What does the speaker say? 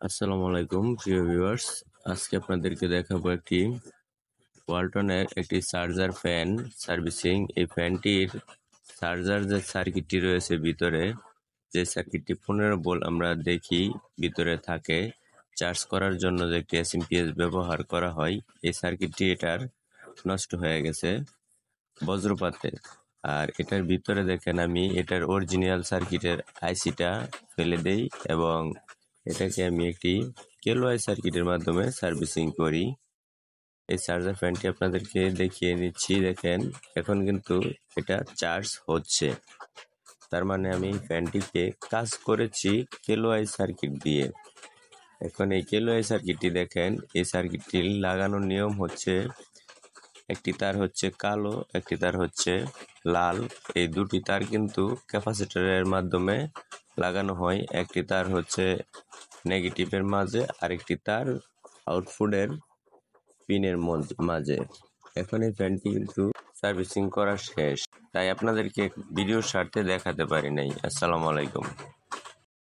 আসসালামু আলাইকুম প্রিয় ভিউয়ার্স। আজকে আপনাদেরকে দেখাবো একটি ওয়ালটনের একটি চার্জার ফ্যান সার্ভিসিং। এই ফ্যানটির চার্জার যে সার্কিটটি রয়েছে ভিতরে, যে সার্কিটটি 15 ভোল্ট আমরা দেখি ভিতরে থাকে, চার্জ করার জন্য যে একটি এসএমপিএস ব্যবহার করা হয়, এই সার্কিটটি এটার নষ্ট হয়ে গেছে বজ্রপাতে। আর এটার ভিতরে দেখেন আমি এটার অরিজিনাল সার্কিটের আইসিটা ফেলে দেই এবং এটাকে আমি একটি কেলোয়াই সার্কিটের মাধ্যমে সার্ভিসিং করি। এই চার্জার ফ্যানটি আপনাদেরকে দেখিয়ে নিচ্ছি। দেখেন এখন কিন্তু এটা চার্জ হচ্ছে, তার মানে আমি ফ্যানটিকে কাজ করেছি কেলোয়াই সার্কিট দিয়ে। এখন এই কেলোয়াই সার্কিটটি দেখেন, এই সার্কিটটি লাগানোর নিয়ম হচ্ছে একটি তার হচ্ছে কালো, একটি তার হচ্ছে লাল। এই দুটি তার কিন্তু ক্যাপাসিটরের মাধ্যমে লাগানো হয়। একটি তার হচ্ছে নেগেটিভের মাঝে, আরেকটি তার আউটপুটের পিনের মাঝে। এখন এই ফ্যানটি কিন্তু সার্ভিসিং করা শেষ, তাই আপনাদেরকে ভিডিওর স্বার্থে দেখাতে পারি নাই। আসসালামু আলাইকুম।